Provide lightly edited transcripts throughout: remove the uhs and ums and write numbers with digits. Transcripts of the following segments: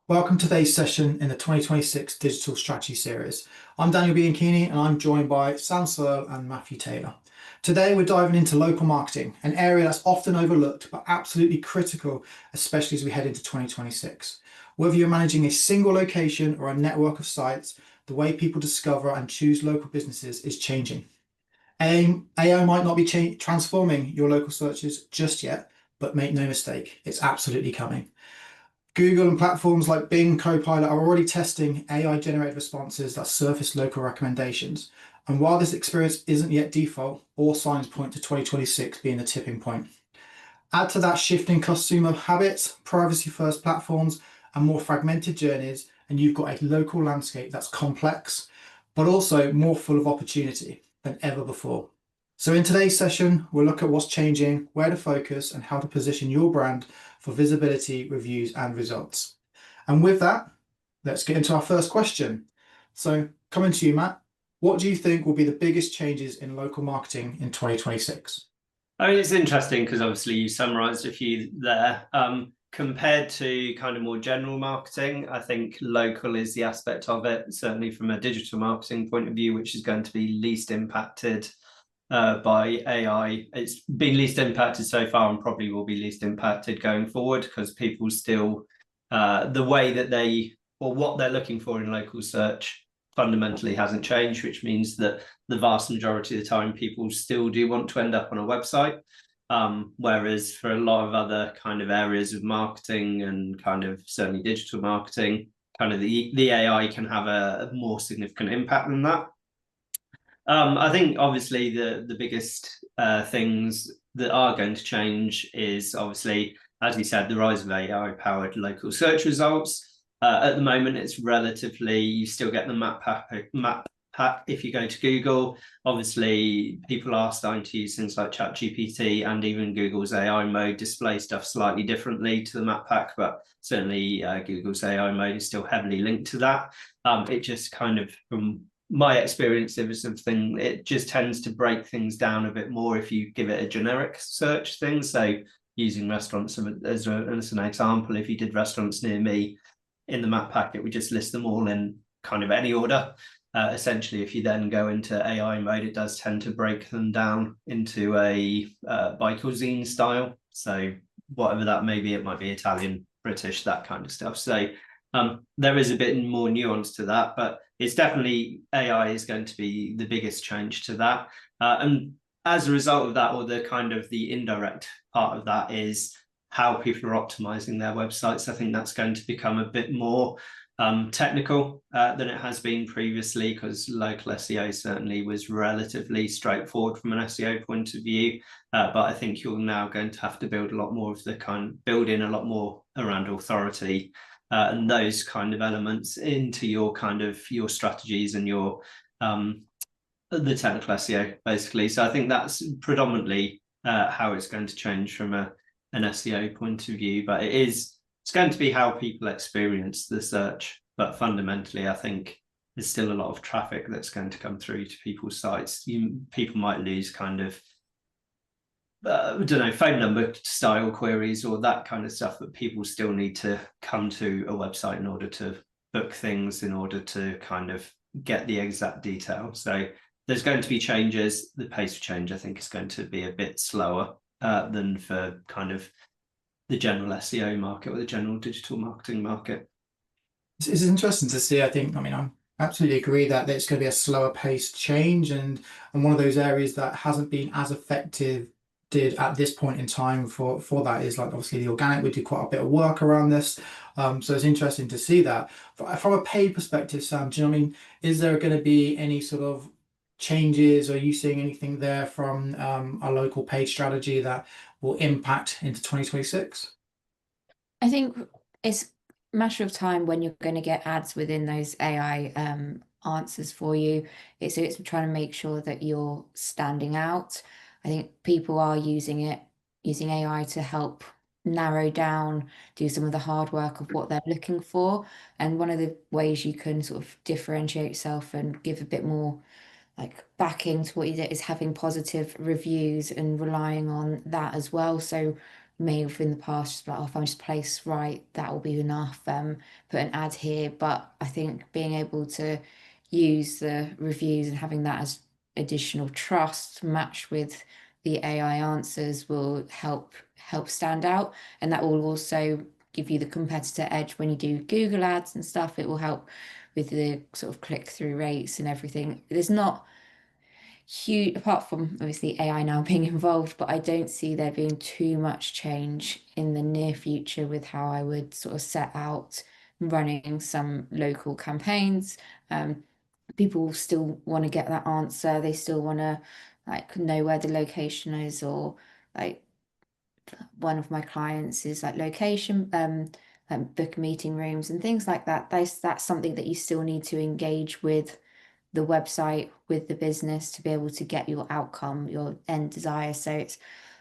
Welcome to today's session in the 2026 Digital Strategy Series. I'm Daniel Bianchini and I'm joined by Sam Searle and Matthew Taylor. Today we're diving into local marketing, an area that's often overlooked but absolutely critical, especially as we head into 2026. Whether you're managing a single location or a network of sites, the way people discover and choose local businesses is changing. AI might not be transforming your local searches just yet, but make no mistake, it's absolutely coming. Google and platforms like Bing Copilot are already testing AI-generated responses that surface local recommendations. And while this experience isn't yet default, all signs point to 2026 being the tipping point. Add to that shifting consumer habits, privacy-first platforms, and more fragmented journeys, and you've got a local landscape that's complex, but also more full of opportunity than ever before. So in today's session, we'll look at what's changing, where to focus, and how to position your brand for visibility, reviews, and results. And with that, let's get into our first question. So coming to you, Matt, what do you think will be the biggest changes in local marketing in 2026? I mean, it's interesting because obviously you summarized a few there. Compared to kind of more general marketing, I think local is the aspect of it, certainly from a digital marketing point of view, which is going to be least impacted by AI. It's been least impacted so far and probably will be least impacted going forward because people still, the way that they, or what they're looking for in local search fundamentally hasn't changed, which means that the vast majority of the time people still do want to end up on a website. Whereas for a lot of other kind of areas of marketing and kind of certainly digital marketing, kind of the AI can have a more significant impact than that. I think obviously the biggest things that are going to change is obviously, as you said, the rise of AI-powered local search results. At the moment, it's relatively, you still get the map pack if you go to Google. Obviously, people are starting to use things like ChatGPT and even Google's AI mode display stuff slightly differently to the map pack, but certainly Google's AI mode is still heavily linked to that. It just kind of, from my experience of something, it just tends to break things down a bit more if you give it a generic search thing. So using restaurants as an example, if you did restaurants near me in the map pack, it would just list them all in kind of any order. Essentially, if you then go into AI mode, it does tend to break them down into a by cuisine style. So whatever that may be, it might be Italian, British, that kind of stuff. So there is a bit more nuance to that, but it's definitely AI is going to be the biggest change to that. And as a result of that, or the kind of the indirect part of that, is how people are optimizing their websites. I think that's going to become a bit more technical than it has been previously, because local SEO certainly was relatively straightforward from an SEO point of view. But I think you're now going to have to build a lot more of the build in a lot more around authority and those kind of elements into your kind of your strategies and your the technical SEO basically. So I think that's predominantly how it's going to change from an SEO point of view, but it's going to be how people experience the search. But fundamentally, I think there's still a lot of traffic that's going to come through to people's sites. People might lose kind of I don't know, phone number style queries or that kind of stuff, but people still need to come to a website in order to book things, in order to kind of get the exact detail. So there's going to be changes. The pace of change, I think, is going to be a bit slower than for kind of the general SEO market or the general digital marketing market. It's interesting to see. I absolutely agree that it's going to be a slower paced change, and one of those areas that hasn't been as effective did at this point in time for that is like obviously the organic. We did quite a bit of work around this, so it's interesting to see that. But from a paid perspective, Sam, do you know what I mean? Is there going to be any sort of changes? Are you seeing anything there from a local paid strategy that will impact into 2026? I think it's a matter of time when you're going to get ads within those AI answers for you. It's trying to make sure that you're standing out. I think people are using AI to help narrow down, do some of the hard work of what they're looking for. And one of the ways you can sort of differentiate yourself and give a bit more like backing to what you do is having positive reviews and relying on that as well. So may have in the past just like, oh, if I'm just placed right, that will be enough. Put an ad here. But I think being able to use the reviews and having that as additional trust matched with the AI answers will help stand out. And that will also give you the competitor edge when you do Google ads and stuff. It will help with the sort of click-through rates and everything. There's not huge, apart from obviously AI now being involved, but I don't see there being too much change in the near future with how I would sort of set out running some local campaigns. People still want to get that answer. They still want to like know where the location is, or like one of my clients is like location, like book meeting rooms and things like that. That's something that you still need to engage with the website, with the business to be able to get your outcome, your end desire. So it's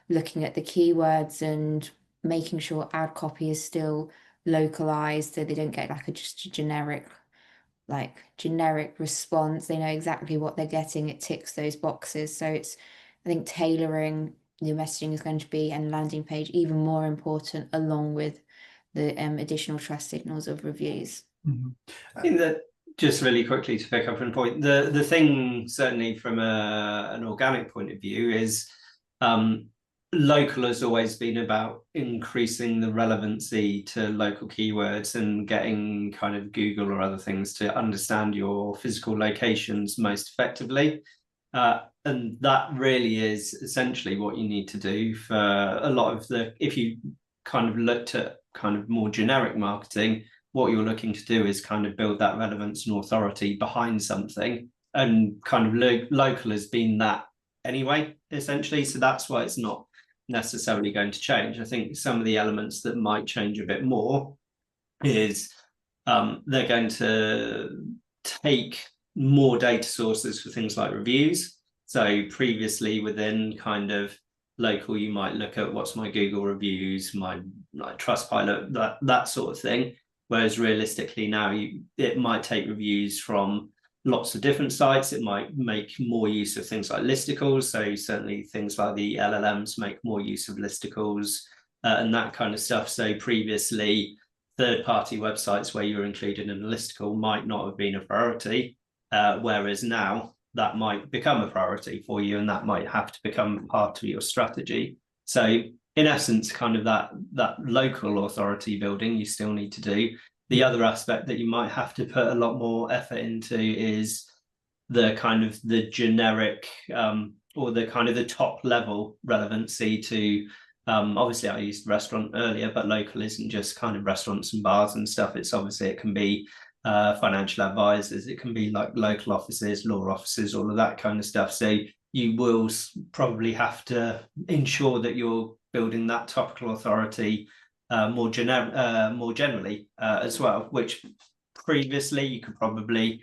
looking at the keywords and making sure ad copy is still localized so they don't get like just a generic response. They know exactly what they're getting. It ticks those boxes. So it's, I think, tailoring your messaging is going to be, and landing page even more important, along with the additional trust signals of reviews. I think that just really quickly to pick up on a point, the thing certainly from an organic point of view is local has always been about increasing the relevancy to local keywords and getting kind of Google or other things to understand your physical locations most effectively. And that really is essentially what you need to do for a lot of if you kind of looked at kind of more generic marketing, what you're looking to do is kind of build that relevance and authority behind something, and kind of local has been that anyway, essentially. So that's why it's not necessarily going to change. I think some of the elements that might change a bit more is they're going to take more data sources for things like reviews. So previously within kind of local, you might look at what's my Google reviews, my like Trustpilot, that sort of thing. Whereas realistically now, it might take reviews from lots of different sites. It might make more use of things like listicles. So certainly things like the LLMs make more use of listicles and that kind of stuff. So previously, third-party websites where you're included in a listicle might not have been a priority, whereas now that might become a priority for you, and that might have to become part of your strategy. So in essence, kind of that local authority building you still need to do. The other aspect that you might have to put a lot more effort into is the kind of the generic or the kind of the top level relevancy to obviously I used restaurant earlier, but local isn't just kind of restaurants and bars and stuff. It's obviously, it can be financial advisors, it can be like local offices, law offices, all of that kind of stuff. So you will probably have to ensure that you're building that topical authority more generally as well, which previously you could probably,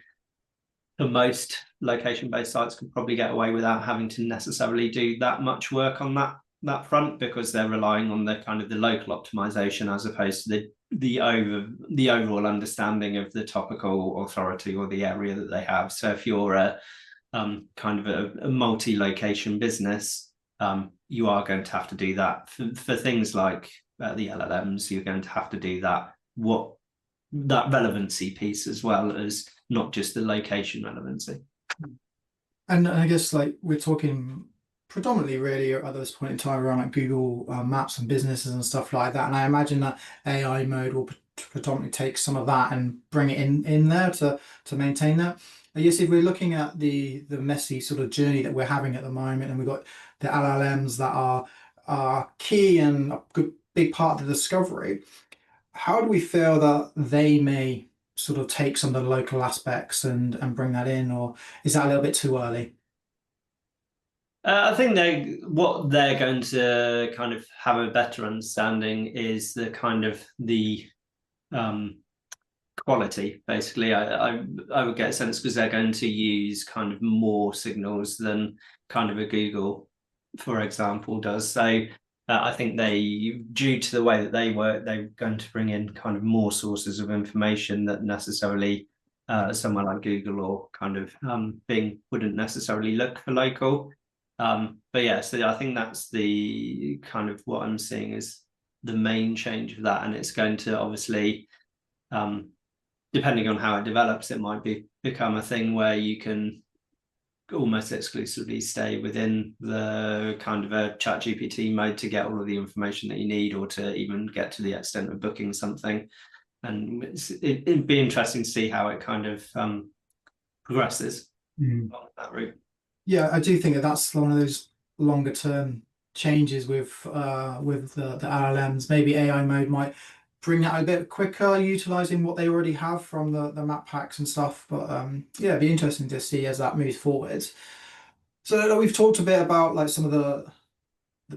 for most location-based sites, could probably get away without having to necessarily do that much work on that front, because they're relying on the kind of the local optimization as opposed to the overall understanding of the topical authority or the area that they have. So if you're a kind of a multi-location business, you are going to have to do that for things like the LLMs. You're going to have to do that relevancy piece as well as not just the location relevancy. And I guess like we're talking predominantly really at this point in time around like Google Maps and businesses and stuff like that. And I imagine that AI mode will predominantly take some of that and bring it in there to maintain that. I guess if we're looking at the messy sort of journey that we're having at the moment, and we've got the LLMs that are key and a good big part of the discovery, how do we feel that they may sort of take some of the local aspects and bring that in, or is that a little bit too early? I think what they're going to kind of have a better understanding is the kind of the quality. Basically, I would get a sense, because they're going to use kind of more signals than kind of a Google, for example, does. So I think due to the way that they work, they're going to bring in kind of more sources of information that necessarily somewhere like Google or kind of Bing wouldn't necessarily look for local. But yeah, so I think that's the kind of what I'm seeing is the main change of that, and it's going to obviously, depending on how it develops, it might become a thing where you can almost exclusively stay within the kind of a ChatGPT mode to get all of the information that you need, or to even get to the extent of booking something. And it'd be interesting to see how it kind of progresses on that route. Yeah, I do think that that's one of those longer term changes with the LLMs. Maybe AI mode might bring that a bit quicker, utilizing what they already have from the map packs and stuff. But yeah, it'd be interesting to see as that moves forward. So we've talked a bit about like some of the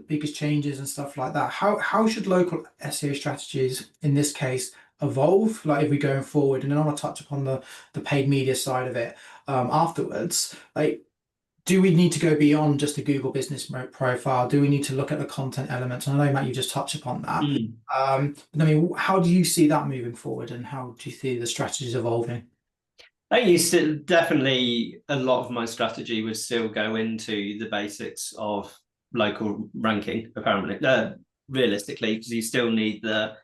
biggest changes and stuff like that. How should local SEO strategies in this case evolve, like if we're going forward? And then I want to touch upon the paid media side of it afterwards. Like, do we need to go beyond just a Google business profile? Do we need to look at the content elements? And I know, Matt, you just touched upon that. But I mean, how do you see that moving forward, and how do you see the strategies evolving? I used to definitely, a lot of my strategy would still go into the basics of local ranking, apparently, realistically, because you still need the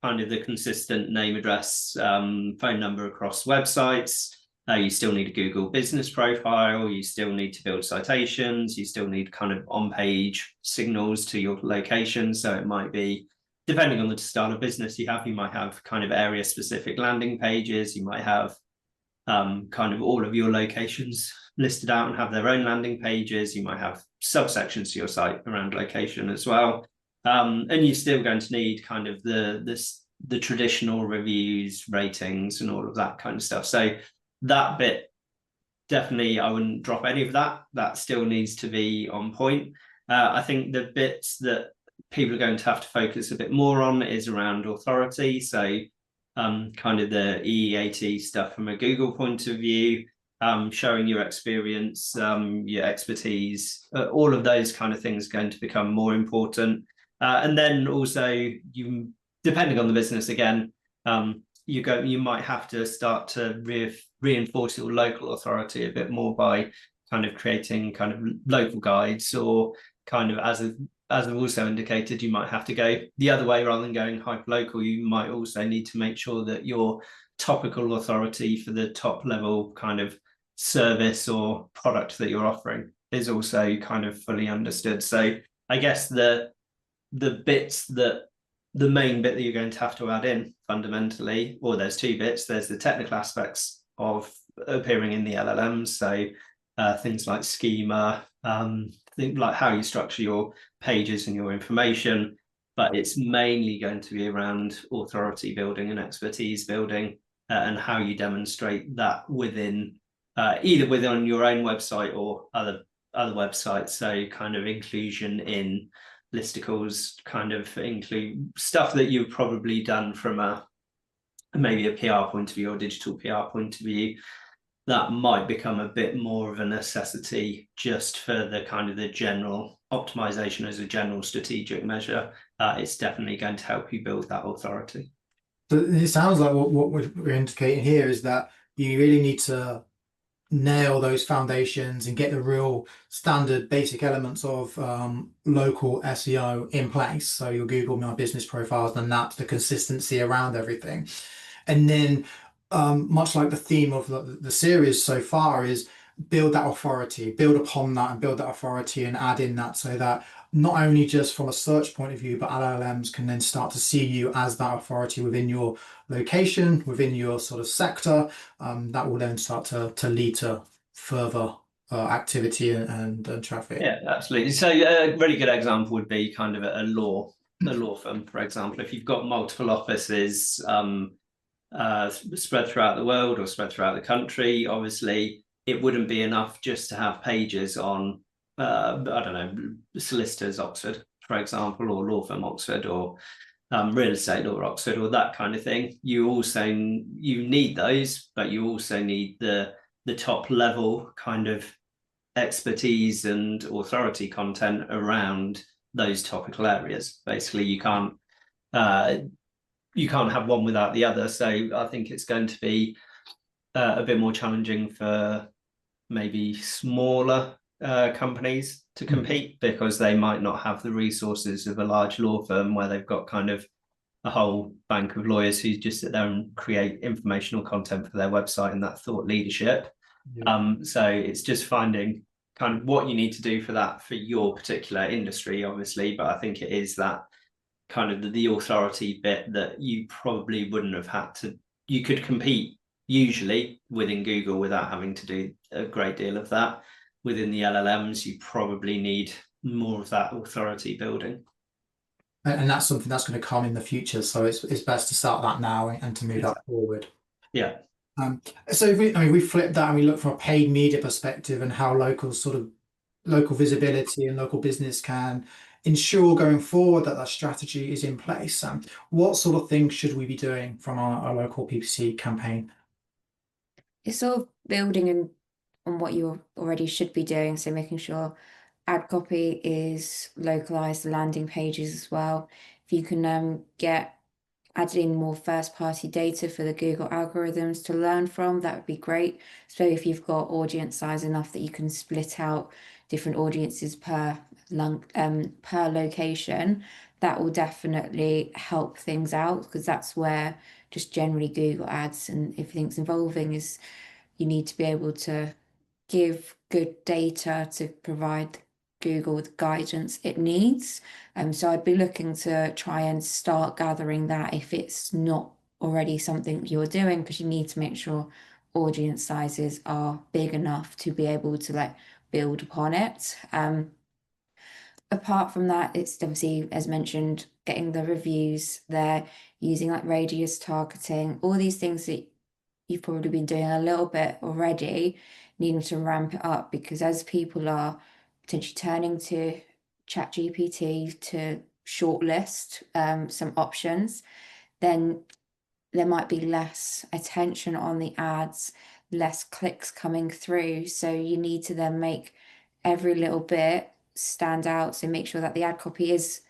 kind of the consistent name, address, phone number across websites. You still need a Google business profile, you still need to build citations, you still need kind of on-page signals to your location. So it might be, depending on the style of business you have, you might have kind of area-specific landing pages, you might have kind of all of your locations listed out and have their own landing pages, you might have subsections to your site around location as well. And you're still going to need kind of the traditional reviews, ratings, and all of that kind of stuff. So that bit, definitely, I wouldn't drop any of that. That still needs to be on point. I think the bits that people are going to have to focus a bit more on is around authority. So kind of the EEAT stuff from a Google point of view, showing your experience, your expertise, all of those kind of things are going to become more important. And then also, you, depending on the business again, you might have to start to reinforce your local authority a bit more by kind of creating kind of local guides, or kind of, as I've also indicated, you might have to go the other way rather than going hyperlocal. You might also need to make sure that your topical authority for the top level kind of service or product that you're offering is also kind of fully understood. So I guess the bits that, the main bit that you're going to have to add in fundamentally, or there's two bits. There's the technical aspects of appearing in the LLMs. So things like schema, think like how you structure your pages and your information, but it's mainly going to be around authority building and expertise building, and how you demonstrate that within either within your own website or other websites. So kind of inclusion in listicles, kind of include stuff that you've probably done from maybe a PR point of view or digital PR point of view, that might become a bit more of a necessity just for the kind of the general optimization as a general strategic measure. It's definitely going to help you build that authority. So it sounds like what we're indicating here is that you really need to nail those foundations and get the real standard basic elements of local SEO in place. So your Google My Business profiles, and that's the consistency around everything. And then much like the theme of the series so far is build that authority, build upon that and build that authority and add in that, so that not only just from a search point of view, but LLMs can then start to see you as that authority within your location, within your sort of sector. That will then start to lead to further activity and traffic. Yeah, absolutely. So a really good example would be kind of a law firm, for example. If you've got multiple offices spread throughout the world or spread throughout the country, obviously it wouldn't be enough just to have pages on I don't know, solicitors Oxford, for example, or law firm Oxford, or real estate law Oxford, or that kind of thing. You need those, but you also need the top level kind of expertise and authority content around those topical areas. Basically, you can't have one without the other. So I think it's going to be a bit more challenging for maybe smaller companies to compete because they might not have the resources of a large law firm where they've got kind of a whole bank of lawyers who just sit there and create informational content for their website and that thought leadership. So it's just finding kind of what you need to do for that for your particular industry, obviously, but I think it is that kind of the authority bit that you probably wouldn't have had to. You could compete usually within Google without having to do a great deal of that. Within the LLMs, you probably need more of that authority building. And that's something that's going to come in the future. So it's best to start that now and to move that forward. Yeah. So if we flip that and we look from a paid media perspective and how local visibility and local business can ensure going forward that strategy is in place. What sort of things should we be doing from our local PPC campaign? It's sort of building on what you already should be doing. So making sure ad copy is localized, the landing pages as well. If you can get added in more first-party data for the Google algorithms to learn from, that would be great. So if you've got audience size enough that you can split out different audiences per location, that will definitely help things out, because that's where just generally Google Ads and everything's involving is you need to be able to give good data to provide Google with guidance it needs. So I'd be looking to try and start gathering that if it's not already something you're doing, because you need to make sure audience sizes are big enough to be able to build upon it. Apart from that, it's obviously, as mentioned, getting the reviews there, using radius targeting, all these things that you've probably been doing a little bit already, needing to ramp it up, because as people are potentially turning to ChatGPT to shortlist some options, then there might be less attention on the ads, less clicks coming through. So you need to then make every little bit stand out. So make sure that the ad copy is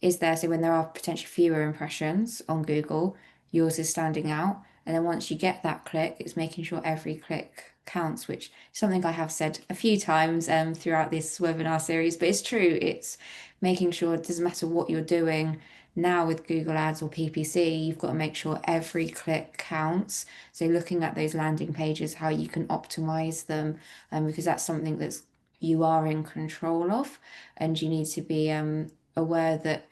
there. So when there are potentially fewer impressions on Google, yours is standing out. And then once you get that click, it's making sure every click counts, which is something I have said a few times throughout this webinar series, but it's true. It's making sure it doesn't matter what you're doing now with Google Ads or PPC, you've got to make sure every click counts. So looking at those landing pages, how you can optimize them, because that's something that's you are in control of, and you need to be aware that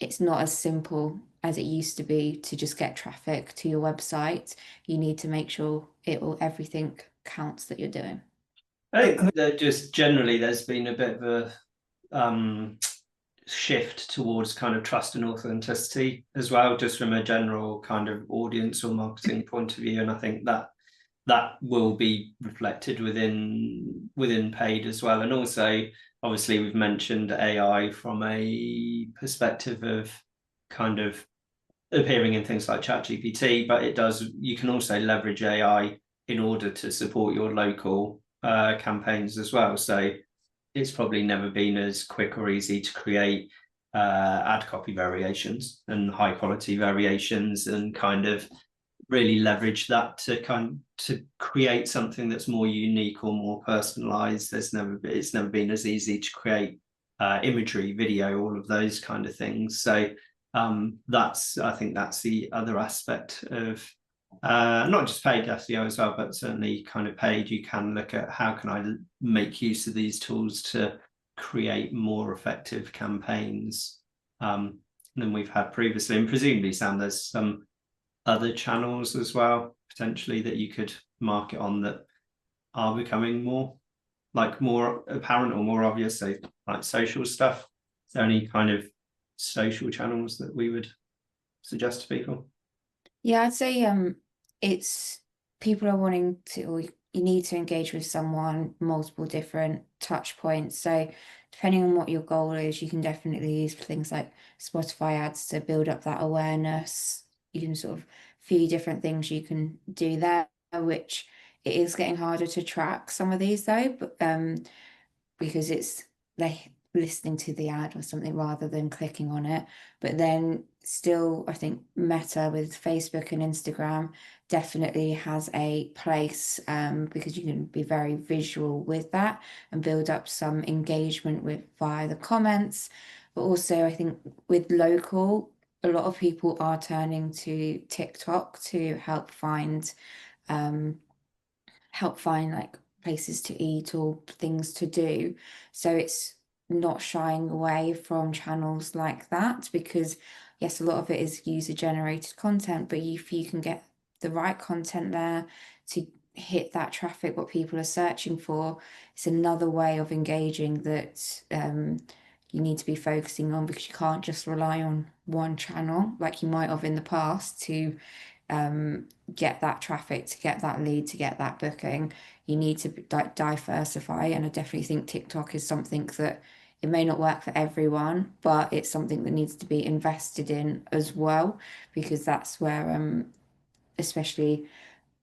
it's not as simple as it used to be to just get traffic to your website. You need to make sure everything counts that you're doing. I think that just generally there's been a bit of a shift towards kind of trust and authenticity as well, just from a general kind of audience or marketing point of view. And I think that will be reflected within paid as well. And also, obviously, we've mentioned AI from a perspective of kind of appearing in things like ChatGPT, but you can also leverage AI in order to support your local campaigns as well. So it's probably never been as quick or easy to create ad copy variations and high quality variations, and kind of really leverage that to create something that's more unique or more personalized. It's never been as easy to create imagery, video, all of those kind of things. So I think that's the other aspect of not just paid SEO as well, but certainly kind of paid. You can look at how can I make use of these tools to create more effective campaigns than we've had previously. And presumably, Sam, there's some other channels as well potentially that you could market on that are becoming more apparent or more obvious. So like social stuff. Is there any kind of social channels that we would suggest to people? Yeah, I'd say it's people are wanting to, or you need to engage with someone, multiple different touch points. So depending on what your goal is, you can definitely use things like Spotify ads to build up that awareness. You can sort of a few different things you can do there, which it is getting harder to track some of these though, but because it's like listening to the ad or something rather than clicking on it. But then still, I think Meta with Facebook and Instagram definitely has a place, because you can be very visual with that and build up some engagement with via the comments. But also, I think with local, a lot of people are turning to TikTok to help find like places to eat or things to do. So it's not shying away from channels like that, because yes, a lot of it is user generated content, but if you can get the right content there to hit that traffic, what people are searching for, it's another way of engaging that you need to be focusing on, because you can't just rely on one channel like you might have in the past to get that traffic, to get that lead, to get that booking. You need to diversify, and I definitely think TikTok is something that it may not work for everyone, but it's something that needs to be invested in as well, because that's where especially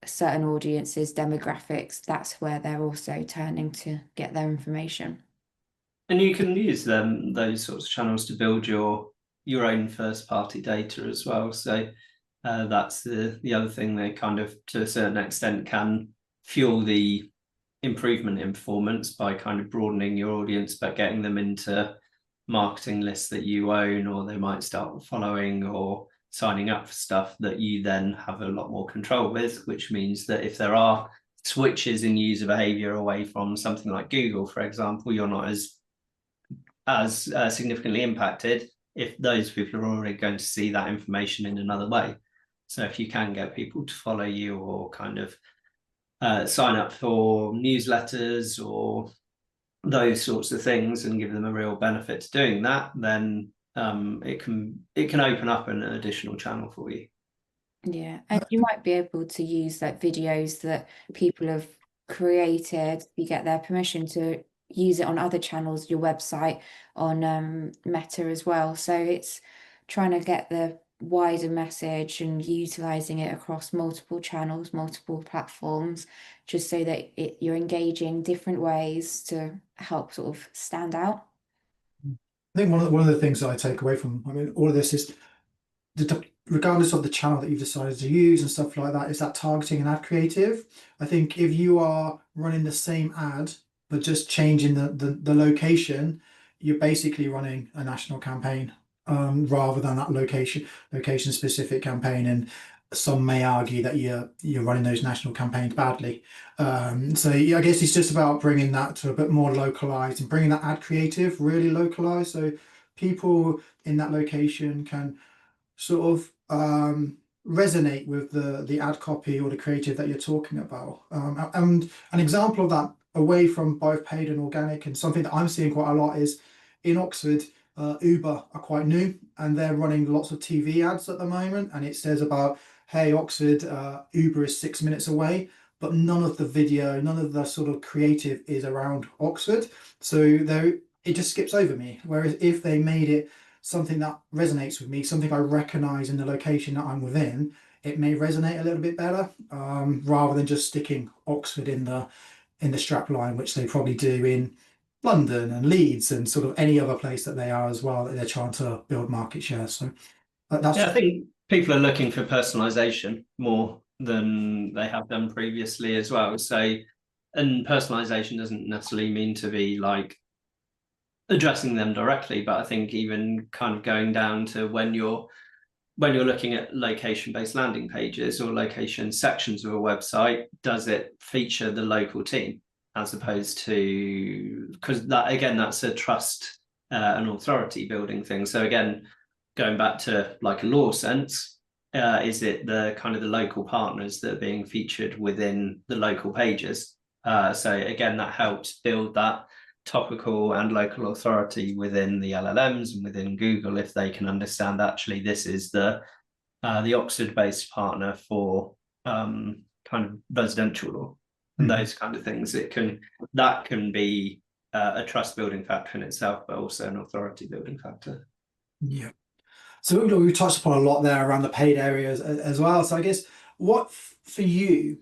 certain audiences, demographics, that's where they're also turning to get their information. And you can use those sorts of channels to build your own first party data as well. So that's the other thing. They kind of, to a certain extent, can fuel the improvement in performance by kind of broadening your audience, but getting them into marketing lists that you own, or they might start following or signing up for stuff that you then have a lot more control with, which means that if there are switches in user behavior away from something like Google, for example, you're not as significantly impacted if those people are already going to see that information in another way. So if you can get people to follow you or kind of sign up for newsletters or those sorts of things and give them a real benefit to doing that, then it can open up an additional channel for you. Yeah, and you might be able to use like videos that people have created. You get their permission to use it on other channels, your website, on Meta as well. So it's trying to get the wider message and utilizing it across multiple channels, multiple platforms, just so that you're engaging different ways to help sort of stand out. I think one of the things that I take away from, I mean, all of this is regardless of the channel that you've decided to use and stuff like that, is that targeting and ad creative. I think if you are running the same ad but just changing the location, you're basically running a national campaign rather than that location specific campaign. And some may argue that you're running those national campaigns badly. So yeah, I guess it's just about bringing that to a bit more localized and bringing that ad creative really localized, so people in that location can sort of resonate with the ad copy or the creative that you're talking about. And an example of that, away from both paid and organic, and something that I'm seeing quite a lot, is in Oxford, Uber are quite new and they're running lots of TV ads at the moment, and it says about, hey, Oxford, Uber is 6 minutes away, but none of the video, none of the sort of creative is around Oxford. So it just skips over me. Whereas if they made it something that resonates with me, something I recognize in the location that I'm within, it may resonate a little bit better, rather than just sticking Oxford in the strap line, which they probably do in London and Leeds and sort of any other place that they are as well, that they're trying to build market share. So that's I think people are looking for personalization more than they have done previously as well. So, and personalization doesn't necessarily mean to be like addressing them directly, but I think even kind of going down to when you're looking at location-based landing pages or location sections of a website, does it feature the local team, as opposed to, because that, again, that's a trust and authority building thing. So again, going back to like a law sense, is it the kind of the local partners that are being featured within the local pages? So again, that helps build that topical and local authority within the LLMs and within Google, if they can understand actually this is the Oxford-based partner for kind of residential law and those kind of things. That can be a trust building factor in itself, but also an authority building factor. Yeah. So we touched upon a lot there around the paid areas as well. So I guess for you,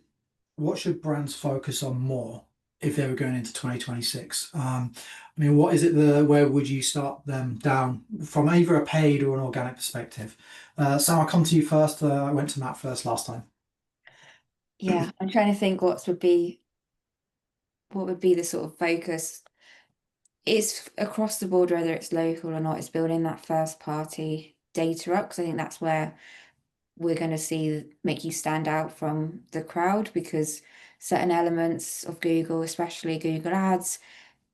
what should brands focus on more? if they were going into 2026? I mean, what is it where would you start them down from either a paid or an organic perspective? Sam, I'll come to you first. I went to Matt first last time. Yeah, I'm trying to think what would be the sort of focus. It's across the board, whether it's local or not, it's building that first party data up, because I think that's where we're going to make you stand out from the crowd, because certain elements of Google, especially Google Ads,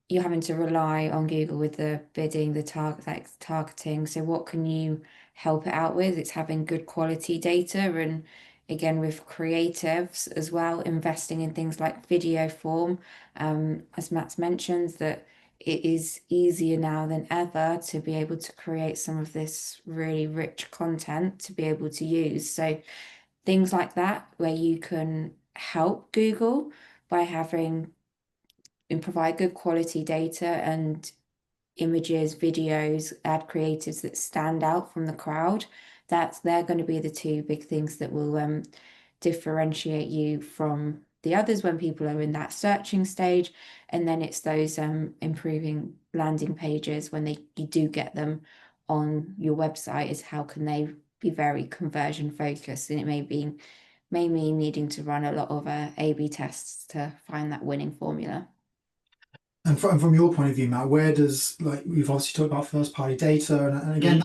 you're having to rely on Google with the bidding, the targeting. So what can you help it out with? It's having good quality data, and again with creatives as well, investing in things like video form. As Matt's mentioned, that it is easier now than ever to be able to create some of this really rich content to be able to use. So things like that, where you can help Google by having and provide good quality data and images, videos, ad creatives that stand out from the crowd. They're going to be the two big things that will differentiate you from the others when people are in that searching stage. And then it's those improving landing pages when you do get them on your website, is how can they be very conversion focused, and it may mean needing to run a lot of A/B tests to find that winning formula. And from your point of view, Matt, where does, like, we've obviously talked about first party data, and again,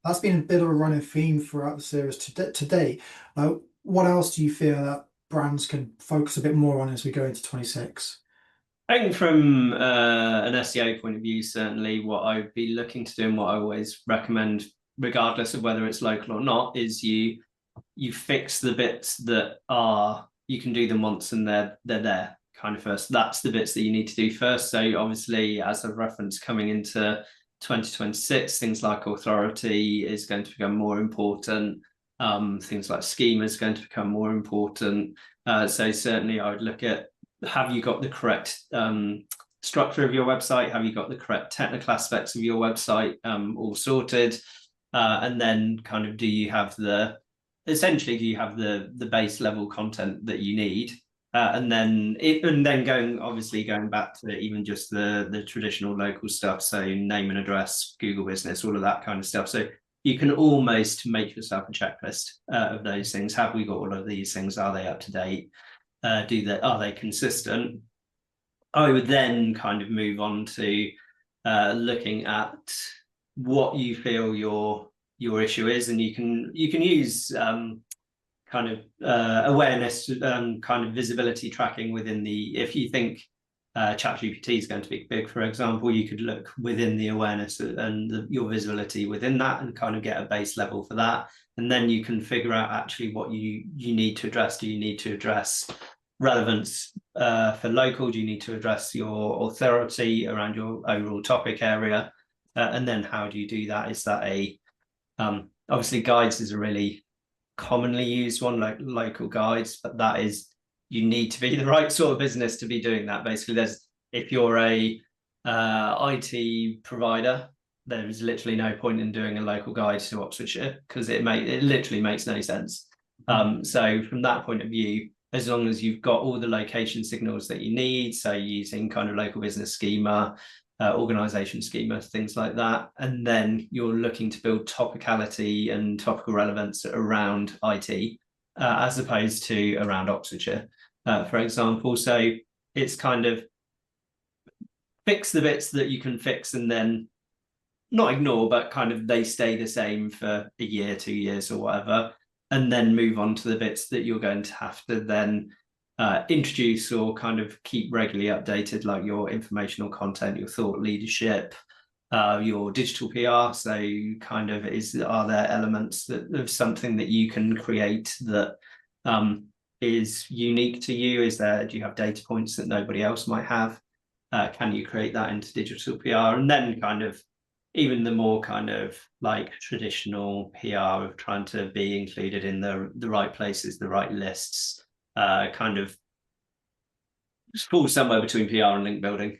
that's been a bit of a running theme throughout the series to date. What else do you feel that brands can focus a bit more on as we go into 26? I think from an SEO point of view, certainly what I'd be looking to do, and what I always recommend, regardless of whether it's local or not, is you fix the bits that you can do them once and they're there kind of first. That's the bits that you need to do first. So obviously, as a reference, coming into 2026, things like authority is going to become more important. Things like schema is going to become more important. So certainly I would look at, have you got the correct structure of your website? Have you got the correct technical aspects of your website all sorted? And then kind of, do you have the base level content that you need? And then going back to even just the traditional local stuff, so name and address, Google Business, all of that kind of stuff. So you can almost make yourself a checklist of those things. Have we got all of these things? Are they up to date? Are they consistent? I would then kind of move on to looking at what you feel your issue is, and you can use kind of awareness, kind of visibility tracking within if you think ChatGPT is going to be big, for example, you could look within the awareness and your visibility within that, and kind of get a base level for that. And then you can figure out actually what you need to address. Do you need to address relevance for local? Do you need to address your authority around your overall topic area? And then how do you do that? Is that obviously guides is a really commonly used one, like local guides, but that is, you need to be the right sort of business to be doing that. Basically, if you're a IT provider, there is literally no point in doing a local guide to Oxfordshire, because it literally makes no sense. So from that point of view, as long as you've got all the location signals that you need, so using kind of local business schema, organization schema, things like that, and then you're looking to build topicality and topical relevance around IT, as opposed to around Oxfordshire, for example. So it's kind of fix the bits that you can fix, and then not ignore, but kind of they stay the same for a year, 2 years or whatever, and then move on to the bits that you're going to have to then introduce or kind of keep regularly updated, like your informational content, your thought leadership, your digital PR. So kind of are there elements of something that you can create that is unique to you? Do you have data points that nobody else might have? Can you create that into digital PR? And then kind of even the more kind of like traditional PR of trying to be included in the right places, the right lists, kind of falls somewhere between PR and link building,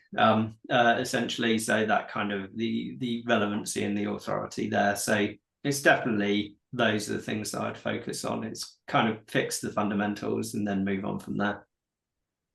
essentially. So that kind of the relevancy and the authority there. So it's definitely, those are the things that I'd focus on. It's kind of fix the fundamentals and then move on from there.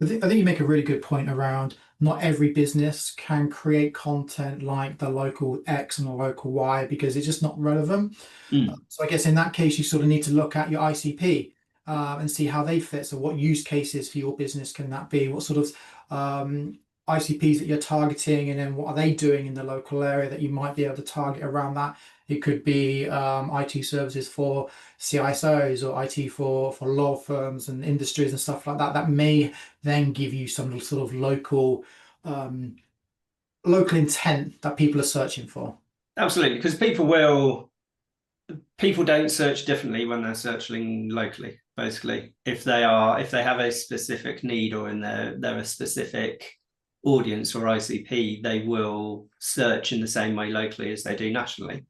I think you make a really good point around not every business can create content like the local X and the local Y because it's just not relevant. So I guess in that case, you sort of need to look at your ICP and see how they fit. So what use cases for your business can that be? What sort of ICPs that you're targeting, and then what are they doing in the local area that you might be able to target around that? It could be IT services for CISOs or IT for law firms and industries and stuff like that. That may then give you some sort of local intent that people are searching for. Absolutely, because people don't search differently when they're searching locally. Basically, if they have a specific need, or in they're a specific audience or ICP, they will search in the same way locally as they do nationally.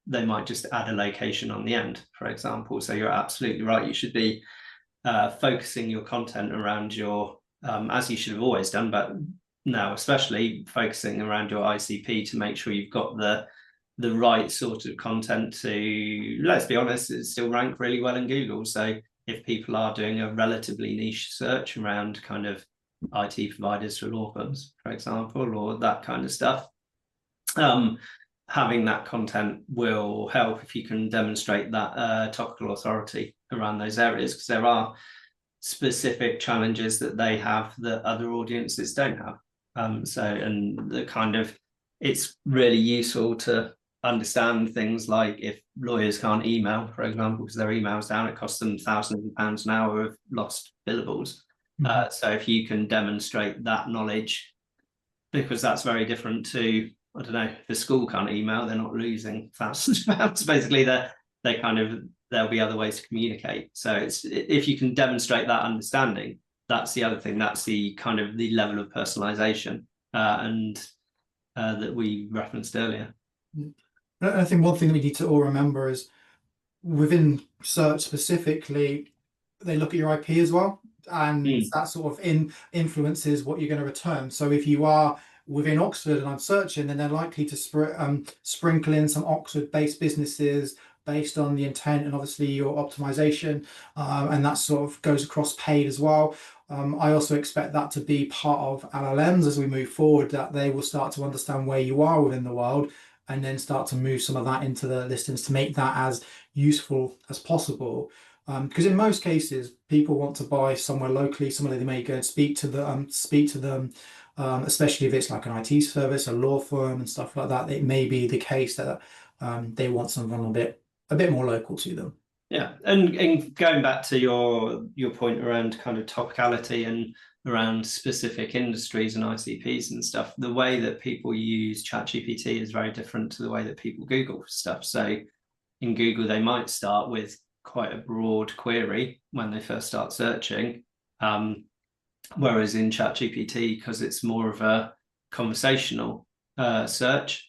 They might just add a location on the end, for example. So you're absolutely right. You should be focusing your content around your, as you should have always done, but now especially focusing around your ICP to make sure you've got the right sort of content to, let's be honest, it still rank really well in Google. So if people are doing a relatively niche search around kind of IT providers for law firms, for example, or that kind of stuff, having that content will help if you can demonstrate that topical authority around those areas, because there are specific challenges that they have that other audiences don't have. And the kind of, it's really useful to understand things like if lawyers can't email, for example, because their email's down, it costs them thousands of pounds an hour of lost billables. So if you can demonstrate that knowledge, because that's very different to, I don't know, if the school can't email, they're not losing thousands of pounds. Basically, there'll be other ways to communicate. So if you can demonstrate that understanding, that's the other thing. That's the kind of the level of personalization that we referenced earlier. I think one thing that we need to all remember is within search specifically, they look at your IP as well, and that sort of influences what you're going to return. So if you are within Oxford and I'm searching, then they're likely to sprinkle in some Oxford-based businesses based on the intent and obviously your optimization, and that sort of goes across paid as well. I also expect that to be part of LLMs as we move forward, that they will start to understand where you are within the world and then start to move some of that into the listings to make that as useful as possible. Because in most cases, people want to buy somewhere locally, somewhere they may go and speak to them, especially if it's like an IT service, a law firm and stuff like that. It may be the case that they want someone a bit more local to them. Yeah, and going back to your point around kind of topicality and around specific industries and ICPs and stuff, the way that people use ChatGPT is very different to the way that people Google stuff. So in Google, they might start with quite a broad query when they first start searching, whereas in ChatGPT, because it's more of a conversational search,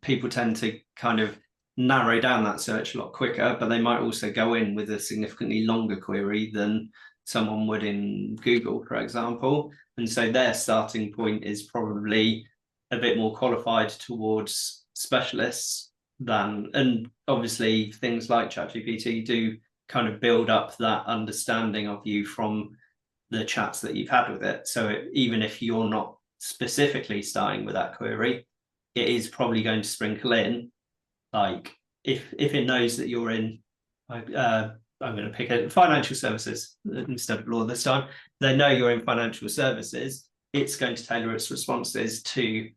people tend to kind of narrow down that search a lot quicker, but they might also go in with a significantly longer query than someone would in Google, for example. And so their starting point is probably a bit more qualified towards specialists and obviously things like ChatGPT do kind of build up that understanding of you from the chats that you've had with it. So even if you're not specifically starting with that query, it is probably going to sprinkle in, like if it knows that you're in, I'm going to pick it, financial services instead of law this time. They know you're in financial services. It's going to tailor its responses to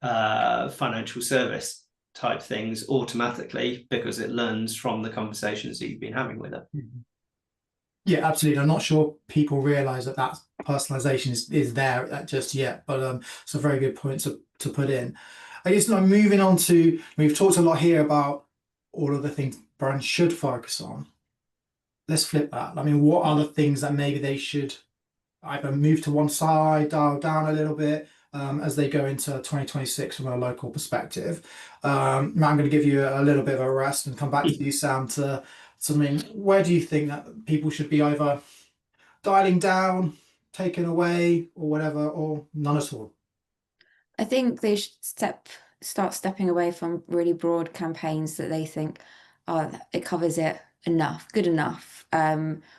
financial service type things automatically because it learns from the conversations that you've been having with it. Yeah, absolutely. I'm not sure people realize that personalization is there just yet, but it's a very good point to put in. I guess now moving on to, we've talked a lot here about all of the things brands should focus on. Let's flip that. I mean, what are the things that maybe they should either move to one side, dial down a little bit as they go into 2026 from a local perspective? I'm going to give you a little bit of a rest and come back to you, Sam, to something. Where do you think that people should be either dialing down, taken away, or whatever, or none at all? I think they should start stepping away from really broad campaigns that they think, oh, it covers it enough, good enough,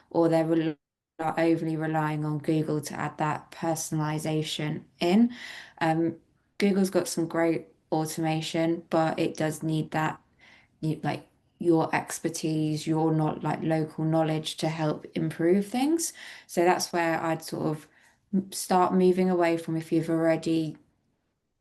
or they're are overly relying on Google to add that personalization in. Google's got some great automation, but it does need that, like your expertise, your not like local knowledge to help improve things. So that's where I'd sort of start moving away from, if you've already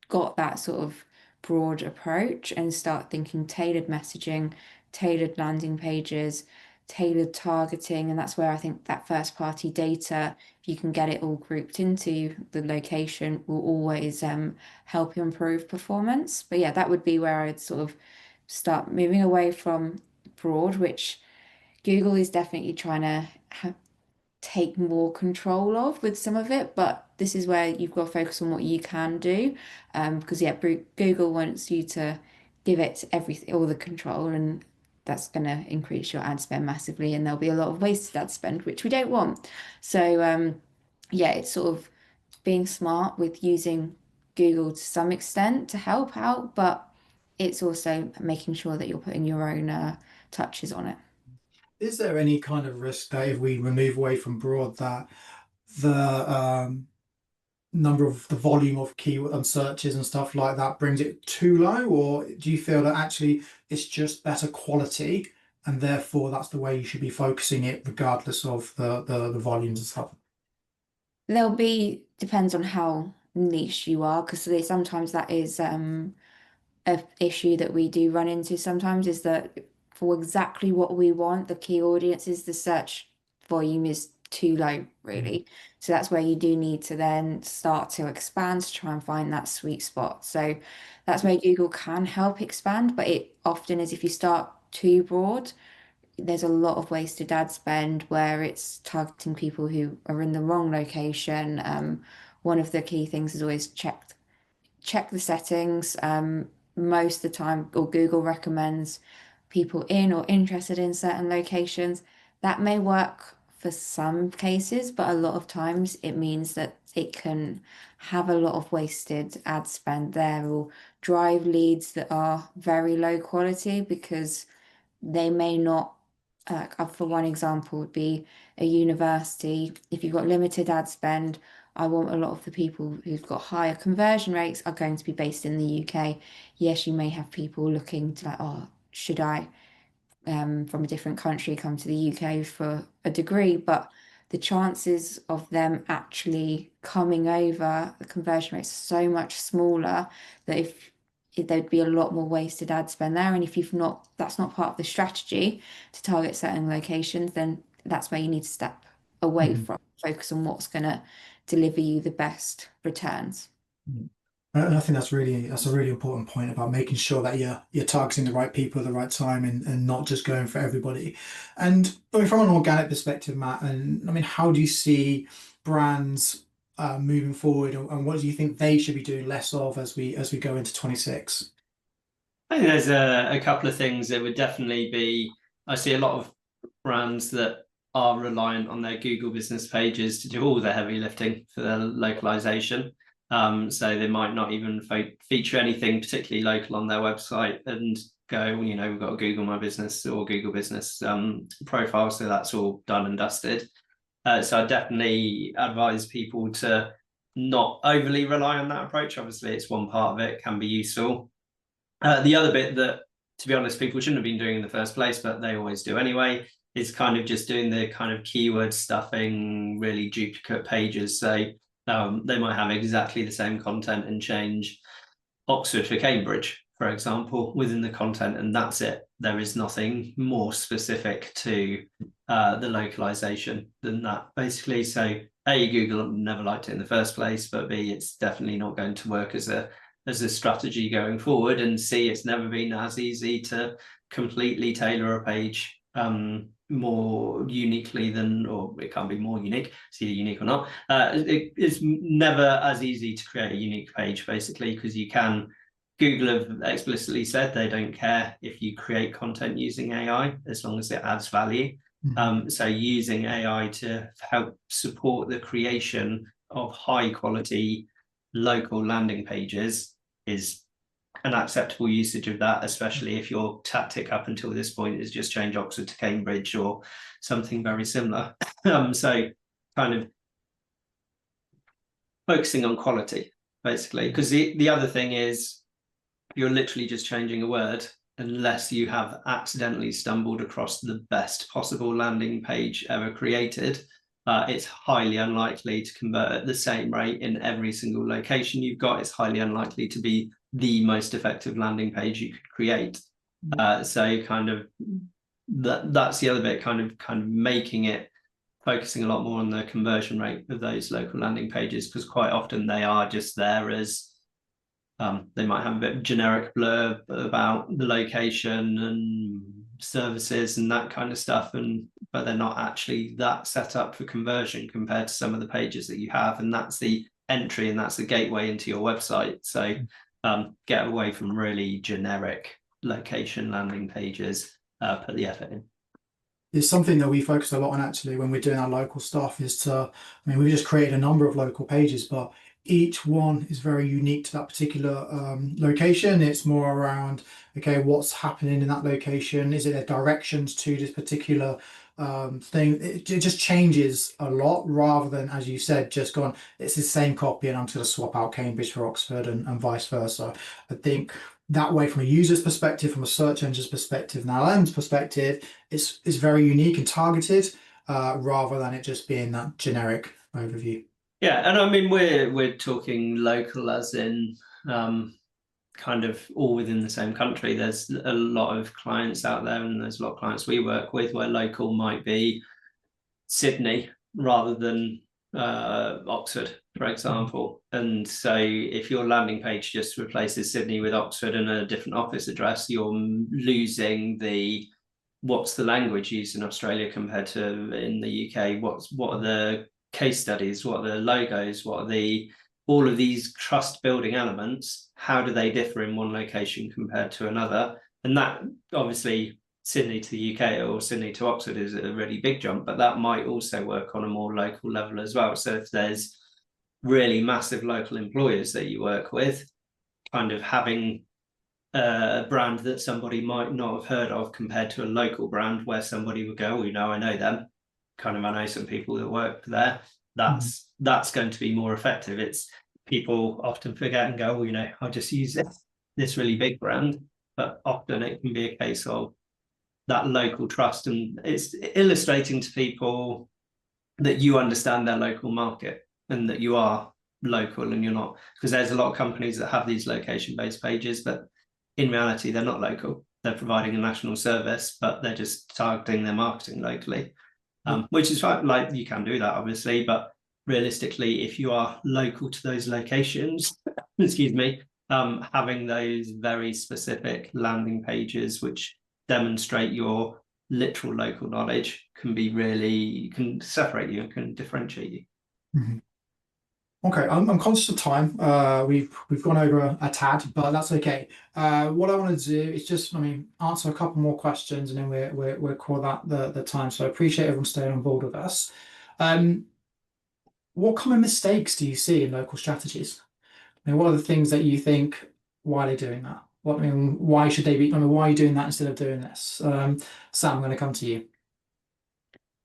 got that sort of broad approach, and start thinking tailored messaging, tailored landing pages, tailored targeting. And that's where I think that first party data, if you can get it all grouped into the location, will always help you improve performance. But yeah, that would be where I'd sort of start moving away from broad, which Google is definitely trying to take more control of with some of it, but this is where you've got to focus on what you can do, because yeah, Google wants you to give it everything, all the control, and that's going to increase your ad spend massively, and there'll be a lot of wasted ad spend, which we don't want. So yeah, it's sort of being smart with using Google to some extent to help out, but it's also making sure that you're putting your own touches on it. Is there any kind of risk that if we remove away from broad, that the number of the volume of keyword and searches and stuff like that brings it too low? Or do you feel that actually it's just better quality and therefore that's the way you should be focusing it regardless of the volumes and stuff? There'll be, depends on how niche you are, because sometimes that is a issue that we do run into sometimes, is that for exactly what we want, the key audiences, the search volume is too low, really. So that's where you do need to then start to expand to try and find that sweet spot. So that's where Google can help expand, but it often is, if you start too broad, there's a lot of wasted ad spend where it's targeting people who are in the wrong location. One of the key things is always check the settings. Most of the time, or Google recommends people in or interested in certain locations. That may work for some cases, but a lot of times it means that it can have a lot of wasted ad spend there, or drive leads that are very low quality because they may not. For one example, would be a university. If you've got limited ad spend, I want a lot of the people who've got higher conversion rates are going to be based in the UK. Yes, you may have people looking to like, oh, should I, from a different country, come to the UK for a degree? But the chances of them actually coming over, the conversion rates are so much smaller that if there'd be a lot more wasted ad spend there. And if you've not, that's not part of the strategy to target certain locations, then that's where you need to step away from, focus on what's going to deliver you the best returns. And I think that's a really important point about making sure that you're targeting the right people at the right time and not just going for everybody. And I mean, from an organic perspective, Matt, and I mean, how do you see brands moving forward, and what do you think they should be doing less of as we go into 26? I think there's a couple of things that would definitely be. I see a lot of brands that are reliant on their Google business pages to do all the heavy lifting for their localization. So they might not even feature anything particularly local on their website and go, you know, we've got a Google My Business or Google Business profile, so that's all done and dusted. So I definitely advise people to not overly rely on that approach. Obviously, it's one part of it, can be useful. The other bit that, to be honest, people shouldn't have been doing in the first place, but they always do anyway, is kind of just doing the kind of keyword stuffing, really duplicate pages. So they might have exactly the same content and change Oxford for Cambridge, for example, within the content, and that's it. There is nothing more specific to the localization than that, basically. So A, Google never liked it in the first place, but B, it's definitely not going to work as a strategy going forward, and C, it's never been as easy to completely tailor a page more uniquely than, or it can't be more unique, it's either unique or not. It's never as easy to create a unique page, basically, because you can. Google have explicitly said they don't care if you create content using AI as long as it adds value. So using AI to help support the creation of high quality local landing pages is an acceptable usage of that, especially if your tactic up until this point is just change Oxford to Cambridge or something very similar. So kind of focusing on quality, basically. Because the other thing is, you're literally just changing a word, unless you have accidentally stumbled across the best possible landing page ever created. It's highly unlikely to convert at the same rate in every single location you've got. It's highly unlikely to be the most effective landing page you could create. So kind of that's the other bit, kind of making it, focusing a lot more on the conversion rate of those local landing pages, because quite often they are just there as they might have a bit of generic blurb about the location and services and that kind of stuff, but they're not actually that set up for conversion compared to some of the pages that you have, and that's the entry and that's the gateway into your website. So get away from really generic location landing pages, put the effort in. It's something that we focus a lot on actually when we're doing our local stuff, is to, I mean, we've just created a number of local pages, but each one is very unique to that particular location. It's more around, okay, what's happening in that location? Is it a directions to this particular thing? It just changes a lot, rather than, as you said, just gone, it's the same copy and I'm just going to swap out Cambridge for Oxford and vice versa. I think that way, from a user's perspective, from a search engine's perspective, and LLM's perspective, it's very unique and targeted, rather than it just being that generic overview. Yeah, and I mean we're talking local as in kind of all within the same country. There's a lot of clients out there, and there's a lot of clients we work with where local might be Sydney rather than Oxford, for example. And so if your landing page just replaces Sydney with Oxford and a different office address, you're losing the what's the language used in Australia compared to in the UK, what are the case studies, what are the logos, what are the all of these trust building elements, how do they differ in one location compared to another? And that obviously Sydney to the UK or Sydney to Oxford is a really big jump, but that might also work on a more local level as well. So if there's really massive local employers that you work with, kind of having a brand that somebody might not have heard of compared to a local brand where somebody would go, oh, you know, I know them, kind of, I know some people that work there, that's going to be more effective. It's people often forget and go, well, you know, I'll just use this really big brand, but often it can be a case of that local trust, and it's illustrating to people that you understand their local market and that you are local and you're not, because there's a lot of companies that have these location-based pages, but in reality they're not local. They're providing a national service, but they're just targeting their marketing locally, which is fine. Like, you can do that obviously, but realistically, if you are local to those locations, excuse me, having those very specific landing pages which demonstrate your literal local knowledge can separate you and can differentiate you. Mm-hmm. Okay, I'm conscious of time. We've gone over a tad, but that's okay. What I want to do is just, answer a couple more questions, and then we'll call that the time. So I appreciate everyone staying on board with us. What common mistakes do you see in local strategies? What are the things that you think, why are they doing that? Why should they be? Why are you doing that instead of doing this? Sam, I'm going to come to you.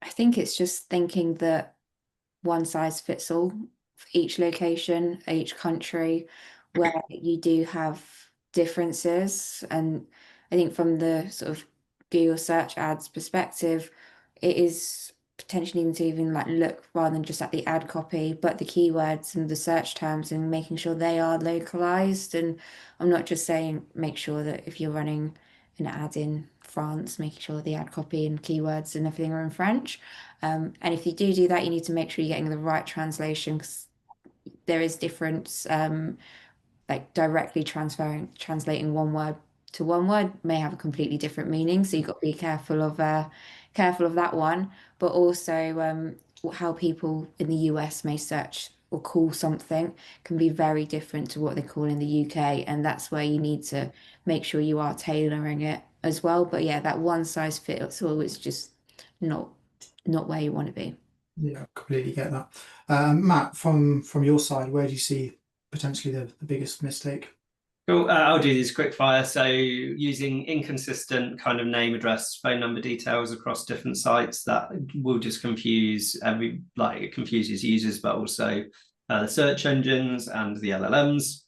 I think it's just thinking that one size fits all for each location, each country, where you do have differences. And I think from the sort of Google search ads perspective, it is potentially need to even like look rather than just at the ad copy, but the keywords and the search terms, and making sure they are localized. And I'm not just saying make sure that if you're running an ad in France, making sure the ad copy and keywords and everything are in French. And if you do that, you need to make sure you're getting the right translation, because there is difference. Like directly translating one word to one word may have a completely different meaning. So you've got to be careful of that one. But also how people in the US may search or call something can be very different to what they call in the UK. And that's where you need to make sure you are tailoring it as well. But yeah, that one size fits all is just not where you want to be. Yeah, completely get that. Matt, from your side, where do you see potentially the biggest mistake? Cool. I'll do these quick fire. So using inconsistent kind of name, address, phone number details across different sites, that will just confuse it confuses users, but also the search engines and the LLMs.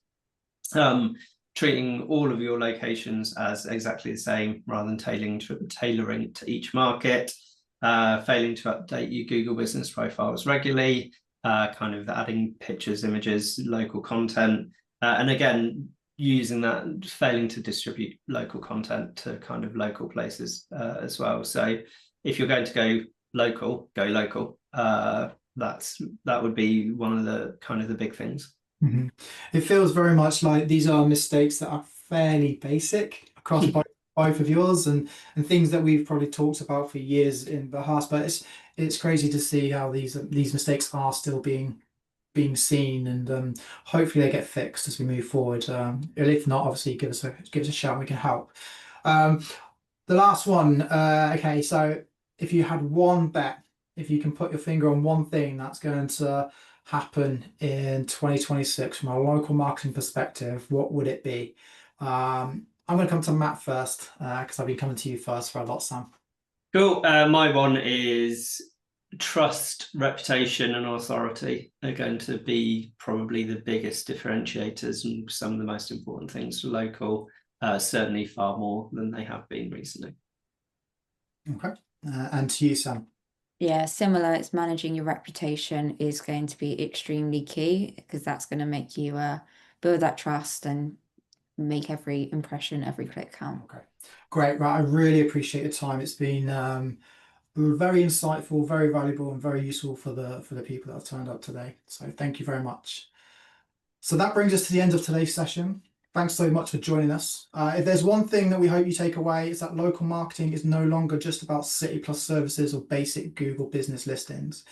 Treating all of your locations as exactly the same rather than tailoring to each market. Failing to update your Google business profiles regularly. Kind of adding pictures, images, local content, and again, using that, failing to distribute local content to kind of local places as well. So if you're going to go local, go local. That would be one of the kind of the big things. Mm-hmm. It feels very much like these are mistakes that are fairly basic across both of yours, and things that we've probably talked about for years in Behance. But it's crazy to see how these mistakes are still being seen, and hopefully they get fixed as we move forward. If not, obviously give us a shout and we can help. The last one, okay, so if you had one bet, if you can put your finger on one thing that's going to happen in 2026 from a local marketing perspective, what would it be? I'm going to come to Matt first, because I've been coming to you first for a lot, Sam. Cool. My one is trust, reputation, and authority are going to be probably the biggest differentiators and some of the most important things for local, certainly far more than they have been recently. Okay. And to you, Sam. Yeah, similar. It's managing your reputation is going to be extremely key, because that's going to make you build that trust and make every impression, every click count. Okay, great. Right, I really appreciate your time. It's been very insightful, very valuable, and very useful for the people that have turned up today. So thank you very much. So that brings us to the end of today's session. Thanks so much for joining us. If there's one thing that we hope you take away, it's that local marketing is no longer just about City Plus services or basic Google business listings.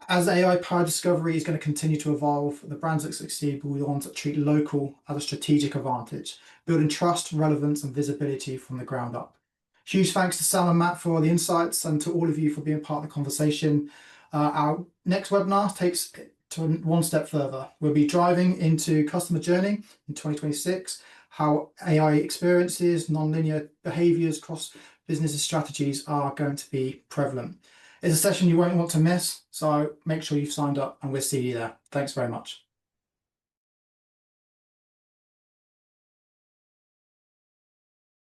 As AI-powered discovery is going to continue to evolve, the brands that succeed will be the ones that treat local as a strategic advantage, building trust, relevance, and visibility from the ground up. Huge thanks to Sam and Matt for all the insights, and to all of you for being part of the conversation. Our next webinar takes it to one step further. We'll be driving into customer journey in 2026, how AI experiences, non-linear behaviors across business strategies are going to be prevalent. It's a session you won't want to miss, so make sure you've signed up, and we'll see you there. Thanks very much.